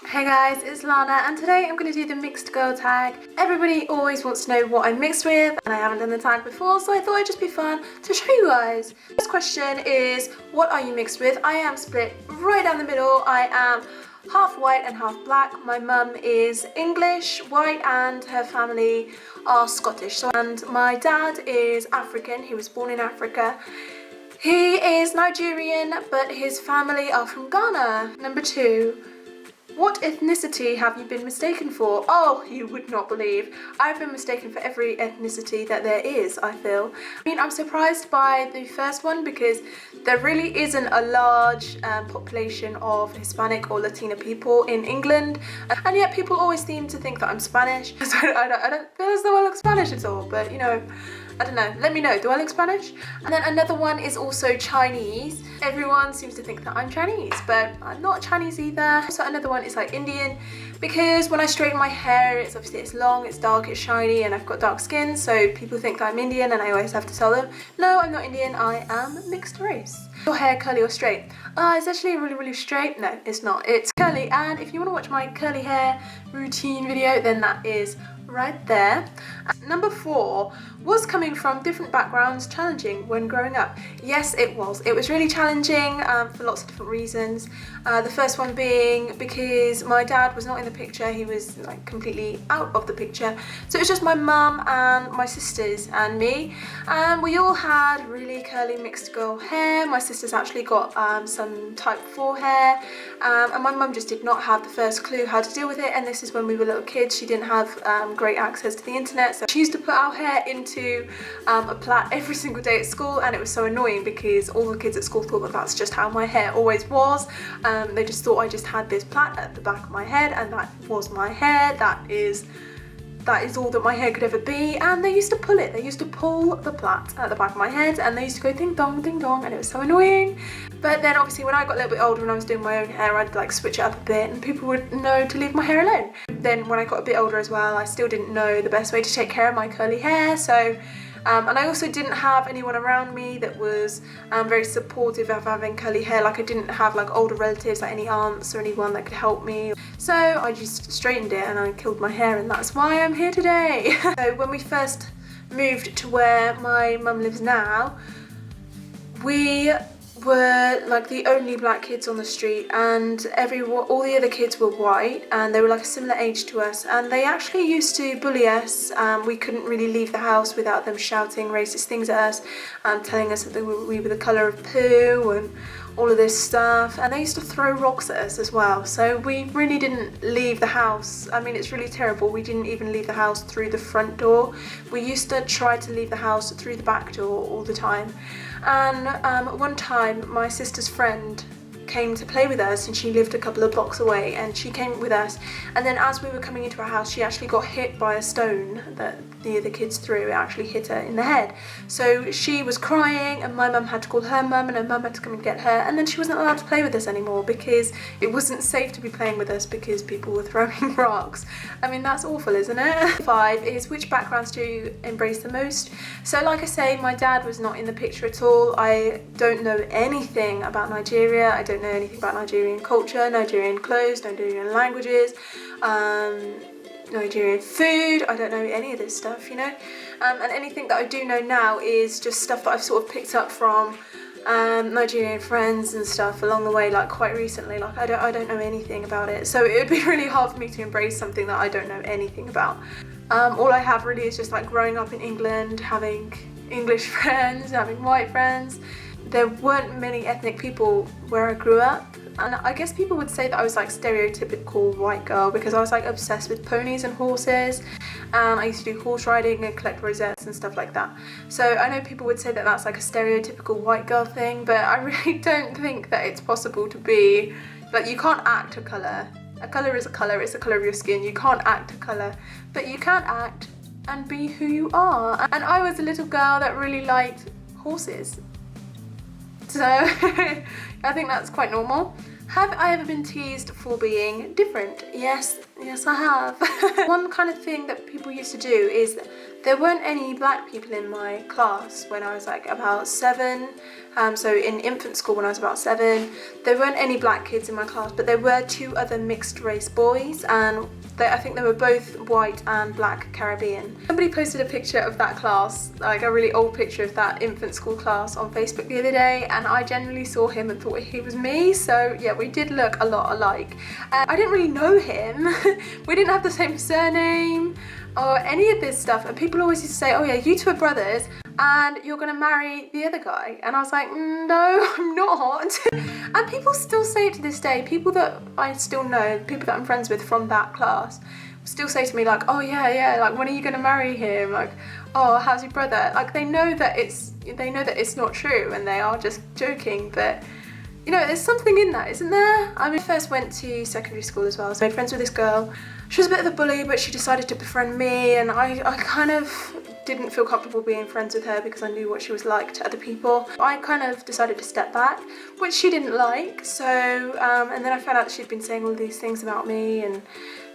Hey guys, it's Lana and today I'm going to do the mixed girl tag. Everybody always wants to know what I'm mixed with and I haven't done the tag before, so I thought it'd just be fun to show you guys. This question is, what are you mixed with? I am split right down the middle. I am half white and half black. My mum is English, white, and her family are Scottish. And my dad is African. He was born in Africa. He is Nigerian, but his family are from Ghana. Number 2. What ethnicity have you been mistaken for? Oh, you would not believe. I've been mistaken for every ethnicity that there is, I feel. I mean, I'm surprised by the first one because there really isn't a large population of Hispanic or Latina people in England. And yet people always seem to think that I'm Spanish. So I don't feel as though I look Spanish at all, but you know, I don't know, let me know, do I look Spanish? And then another one is also Chinese. Everyone seems to think that I'm Chinese, but I'm not Chinese either. So another one is like Indian, because when I straighten my hair, it's obviously it's long, it's dark, it's shiny, and I've got dark skin, so people think that I'm Indian and I always have to tell them, no, I'm not Indian, I am mixed race. Your hair curly or straight? It's actually really straight. No, it's not, it's curly, and if you want to watch my curly hair routine video, then that is right there. Number 4, was coming from different backgrounds challenging when growing up? Yes, it was. It was really challenging for lots of different reasons. The first one being because my dad was not in the picture, he was like completely out of the picture. So it was just my mum and my sisters and me, and we all had really curly mixed girl hair. My sister's actually got some type 4 hair, and my mum just did not have the first clue how to deal with it, and this is when we were little kids. She didn't have great access to the internet, so she used to put our hair into a plait every single day at school, and it was so annoying because all the kids at school thought that that's just how my hair always was. They just thought I just had this plait at the back of my head and that was my hair. That is all that my hair could ever be, and they used to pull it. They used to pull the plait at the back of my head and they used to go ding dong, and it was so annoying. But then obviously when I got a little bit older and I was doing my own hair, I'd like switch it up a bit and people would know to leave my hair alone. Then when I got a bit older as well, I still didn't know the best way to take care of my curly hair, so and I also didn't have anyone around me that was very supportive of having curly hair. Like I didn't have like older relatives, like any aunts or anyone that could help me. So I just straightened it and I killed my hair, and that's why I'm here today. So when we first moved to where my mum lives now, we were like the only black kids on the street, and all the other kids were white and they were like a similar age to us, and they actually used to bully us. We couldn't really leave the house without them shouting racist things at us, telling us that we were the colour of poo and all of this stuff, and they used to throw rocks at us as well. So we really didn't leave the house. I mean, it's really terrible. We didn't even leave the house through the front door. We used to try to leave the house through the back door all the time. And one time my sister's friend came to play with us, and she lived a couple of blocks away, and she came with us, and then as we were coming into our house she actually got hit by a stone that the other kids threw. It actually hit her in the head, so she was crying and my mum had to call her mum and her mum had to come and get her, and then she wasn't allowed to play with us anymore because it wasn't safe to be playing with us because people were throwing rocks. I mean, that's awful, isn't it? 5 is, which backgrounds do you embrace the most? So like I say, my dad was not in the picture at all. I don't know anything about Nigeria. I don't know anything about Nigerian culture, Nigerian clothes, Nigerian languages, Nigerian food. I don't know any of this stuff, you know, and anything that I do know now is just stuff that I've sort of picked up from Nigerian friends and stuff along the way, like quite recently. Like I don't know anything about it, so it would be really hard for me to embrace something that I don't know anything about. All I have really is just like growing up in England, having English friends, having white friends. There weren't many ethnic people where I grew up, and I guess people would say that I was like stereotypical white girl because I was like obsessed with ponies and horses, and I used to do horse riding and collect rosettes and stuff like that. So I know people would say that that's like a stereotypical white girl thing, but I really don't think that it's possible to be, like, you can't act a colour. A colour is a colour, it's the colour of your skin. You can't act a colour, but you can act and be who you are. And I was a little girl that really liked horses. So I think that's quite normal. Have I ever been teased for being different? Yes I have. One kind of thing that people used to do is there weren't any black people in my class when I was like about 7, So in infant school when I was about 7, there weren't any black kids in my class, but there were 2 other mixed race boys, and I think they were both white and black Caribbean. Somebody posted a picture of that class, like a really old picture of that infant school class on Facebook the other day, and I genuinely saw him and thought he was me. So yeah, we did look a lot alike. I didn't really know him. We didn't have the same surname or any of this stuff, and people always used to say, oh yeah, you 2 are brothers and you're gonna marry the other guy. And I was like, no, I'm not. And people still say it to this day. People that I still know, people that I'm friends with from that class, still say to me like, oh yeah, like when are you gonna marry him? Like, oh, how's your brother? Like they know that it's not true and they are just joking, but you know, there's something in that, isn't there? I mean, I first went to secondary school as well, so I made friends with this girl. She was a bit of a bully, but she decided to befriend me, and I kind of didn't feel comfortable being friends with her because I knew what she was like to other people. I kind of decided to step back, which she didn't like, so, and then I found out that she'd been saying all these things about me, and,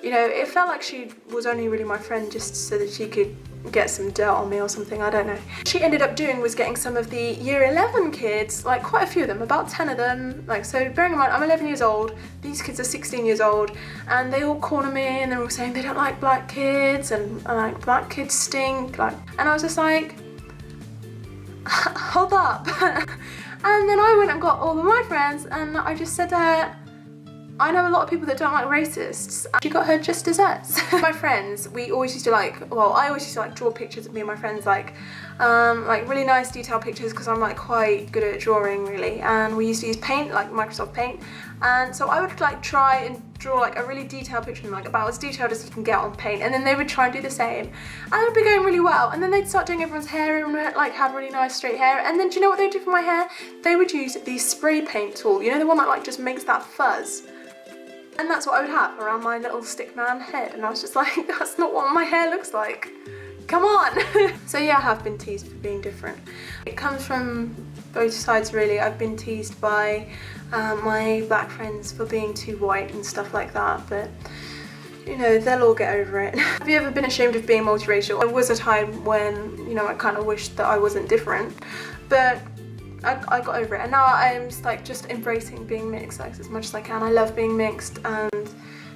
you know, it felt like she was only really my friend just so that she could get some dirt on me or something, I don't know. She ended up doing was getting some of the year 11 kids, like quite a few of them, about 10 of them, like, so bearing in mind I'm 11 years old, these kids are 16 years old, and they all corner me and they're all saying they don't like black kids and like black kids stink, like, and I was just like, hold up. And then I went and got all of my friends and I just said to her, I know a lot of people that don't like racists. She got her just desserts. My friends, we always used to I always used to like draw pictures of me and my friends, like really nice detailed pictures because I'm like quite good at drawing really. And we used to use paint, like Microsoft Paint. And so I would like try and draw like a really detailed picture, like about as detailed as you can get on paint. And then they would try and do the same. And it would be going really well. And then they'd start doing everyone's hair and like have really nice straight hair. And then do you know what they would do for my hair? They would use the spray paint tool. You know, the one that like just makes that fuzz. And that's what I would have around my little stick man head, and I was just like, that's not what my hair looks like. Come on. So yeah, I have been teased for being different. It comes from both sides really. I've been teased by my black friends for being too white and stuff like that, but you know, they'll all get over it. Have you ever been ashamed of being multiracial? There was a time when, you know, I kind of wished that I wasn't different, but I got over it, and now I'm just embracing being mixed like as much as I can. I love being mixed, and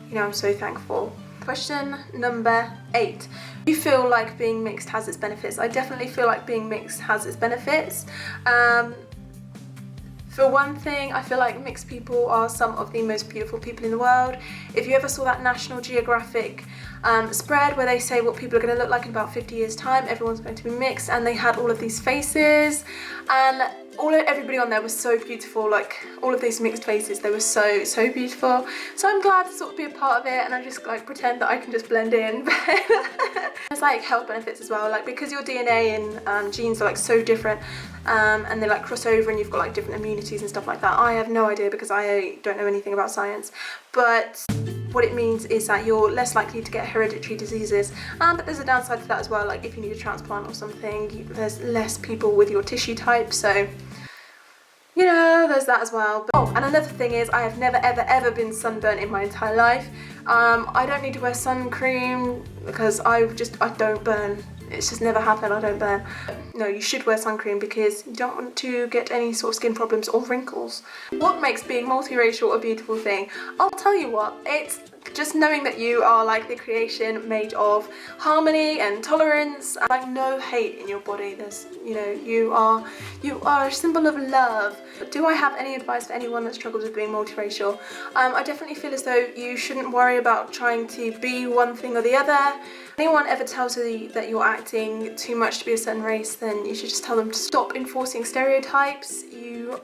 you know, I'm so thankful. Question number 8. Do you feel like being mixed has its benefits? I definitely feel like being mixed has its benefits. For one thing, I feel like mixed people are some of the most beautiful people in the world. If you ever saw that National Geographic spread where they say what people are going to look like in about 50 years time, everyone's going to be mixed, and they had all of these faces, and everybody on there was so beautiful, like all of these mixed faces, they were so beautiful. So I'm glad to sort of be a part of it, and I just like pretend that I can just blend in. There's like health benefits as well, like because your DNA and genes are like so different, and they like cross over and you've got like different immunities and stuff like that. I have no idea because I don't know anything about science, but what it means is that you're less likely to get hereditary diseases, but there's a downside to that as well, like if you need a transplant or something, there's less people with your tissue type, so you know, there's that as well. But, oh, and another thing is I have never ever been sunburnt in my entire life. I don't need to wear sun cream because I don't burn. It's just never happened, I don't burn. No, you should wear sun cream because you don't want to get any sort of skin problems or wrinkles. What makes being multiracial a beautiful thing? I'll tell you what, it's just knowing that you are like the creation made of harmony and tolerance, and like no hate in your body. There's, you know, you are a symbol of love. Do I have any advice for anyone that struggles with being multiracial? I definitely feel as though you shouldn't worry about trying to be one thing or the other. Anyone ever tells you that you're acting too much to be a certain race, then you should just tell them to stop enforcing stereotypes. You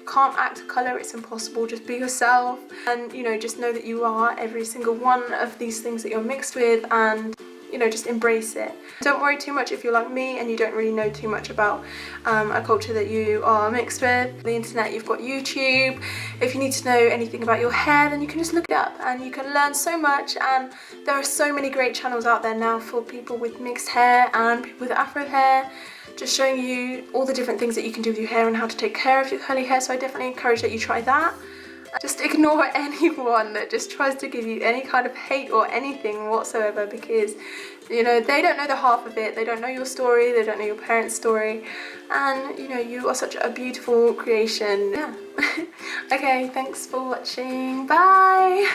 can't act a colour, it's impossible, just be yourself, and you know, just know that you are every single one of these things that you're mixed with, and you know, just embrace it. Don't worry too much if you're like me and you don't really know too much about a culture that you are mixed with. The internet, you've got YouTube. If you need to know anything about your hair, then you can just look it up and you can learn so much, and there are so many great channels out there now for people with mixed hair and people with afro hair, just showing you all the different things that you can do with your hair and how to take care of your curly hair, so I definitely encourage that you try that. Just ignore anyone that just tries to give you any kind of hate or anything whatsoever, because you know, they don't know the half of it. They don't know your story, they don't know your parents' story, and you know, you are such a beautiful creation. Yeah. Okay, thanks for watching. Bye.